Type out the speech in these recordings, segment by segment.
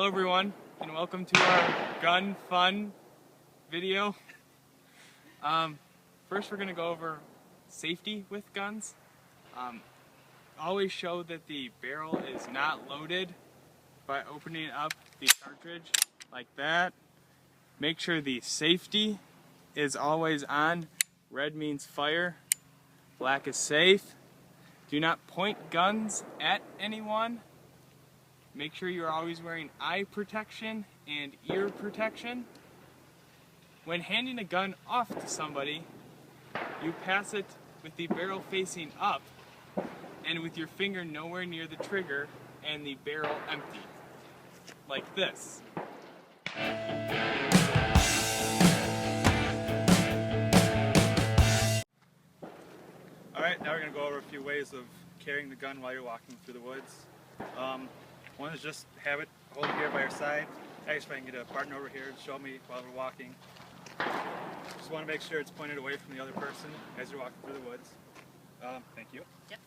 Hello everyone, and welcome to our gun fun video. First we're going to go over safety with guns. Always show that the barrel is not loaded by opening up the cartridge like that. Make sure the safety is always on. Red means fire, black is safe. Do not point guns at anyone. Make sure you're always wearing eye protection and ear protection. When handing a gun off to somebody, you pass it with the barrel facing up and with your finger nowhere near the trigger and the barrel empty, like this. Alright, now we're going to go over a few ways of carrying the gun while you're walking through the woods. One is just have it hold it here by your side. Actually, if I can get a partner over here to show me while we're walking. Just want to make sure it's pointed away from the other person as you're walking through the woods. Thank you. Yep.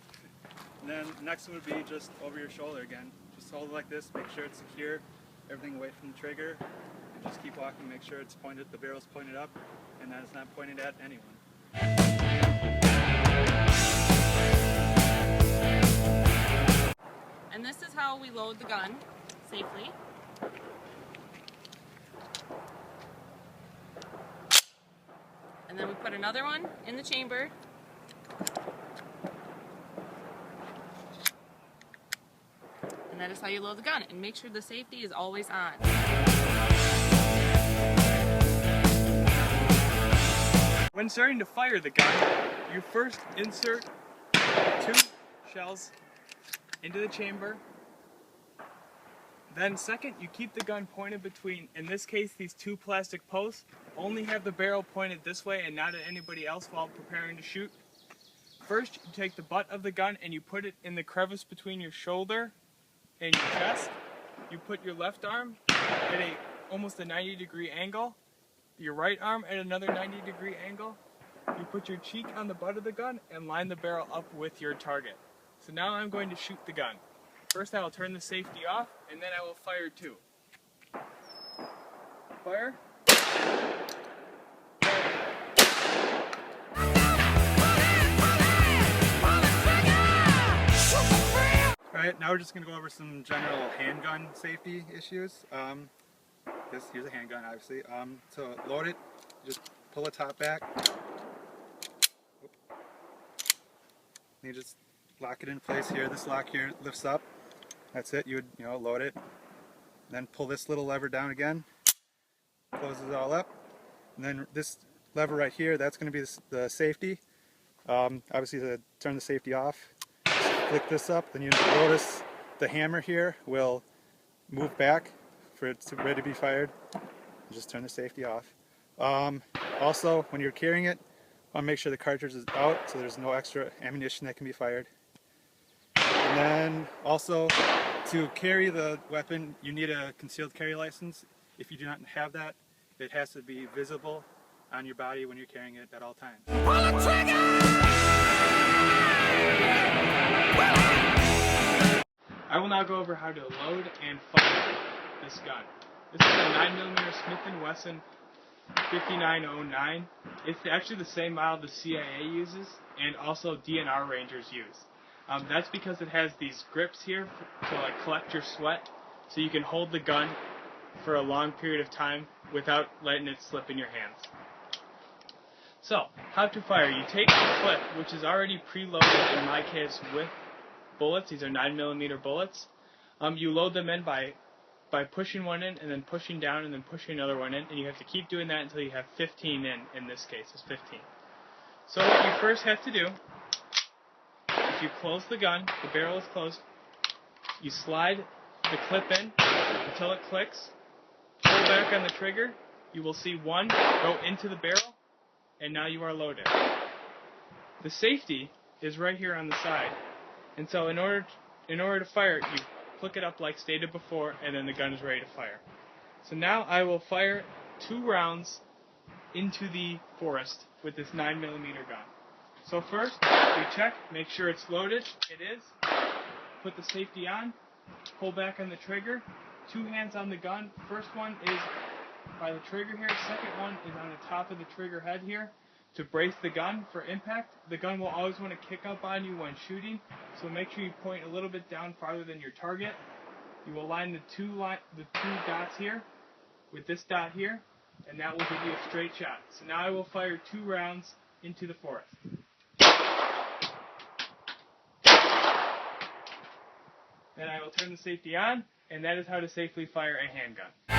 And then the next one would be just over your shoulder again. Just hold it like this, make sure it's secure, everything away from the trigger, and just keep walking, make sure it's pointed, the barrel's pointed up, and that it's not pointed at anyone. And this is how we load the gun safely. And then we put another one in the chamber. And that is how you load the gun. And make sure the safety is always on. When starting to fire the gun, you first insert 2 shells into the chamber. Then second, you keep the gun pointed between, in this case, these 2 plastic posts. Only have the barrel pointed this way and not at anybody else while preparing to shoot. First, you take the butt of the gun and you put it in the crevice between your shoulder and your chest. You put your left arm at almost a 90-degree angle, your right arm at another 90-degree angle. You put your cheek on the butt of the gun and line the barrel up with your target. So now I'm going to shoot the gun. First I will turn the safety off, and then I will fire 2. Fire. Alright, now we're just going to go over some general handgun safety issues. Here's a handgun, obviously. To load it, just pull the top back. You just lock it in place here. This lock here lifts up. That's it. You would, load it. Then pull this little lever down again. Closes it all up. And then this lever right here, that's going to be the safety. Obviously, to turn the safety off, flick this up. Then you notice the hammer here will move back for it to be ready to be fired. Just turn the safety off. Also, when you're carrying it, want to make sure the cartridge is out so there's no extra ammunition that can be fired. And then also, to carry the weapon, you need a concealed carry license. If you do not have that, it has to be visible on your body when you're carrying it at all times. I will now go over how to load and fire this gun. This is a 9mm Smith & Wesson 5909. It's actually the same model the CIA uses and also DNR Rangers use. That's because it has these grips here to collect your sweat, so you can hold the gun for a long period of time without letting it slip in your hands. So, how to fire. You take the clip, which is already preloaded in my case with bullets. These are 9mm bullets. You load them in by pushing one in and then pushing down and then pushing another one in, and you have to keep doing that until you have 15 in this case, it's 15. So what you first have to do, if you close the gun, the barrel is closed, you slide the clip in until it clicks, pull back on the trigger, you will see 1 go into the barrel, and now you are loaded. The safety is right here on the side, and so in order to fire, you flick it up like stated before, and then the gun is ready to fire. So now I will fire 2 rounds into the forest with this 9mm gun. So first, we check, make sure it's loaded. It is. Put the safety on, pull back on the trigger, 2 hands on the gun. First one is by the trigger here. Second one is on the top of the trigger head here to brace the gun for impact. The gun will always want to kick up on you when shooting, so make sure you point a little bit down farther than your target. You will line the two dots here with this dot here, and that will give you a straight shot. So now I will fire 2 rounds into the forest. Then I will turn the safety on, and that is how to safely fire a handgun.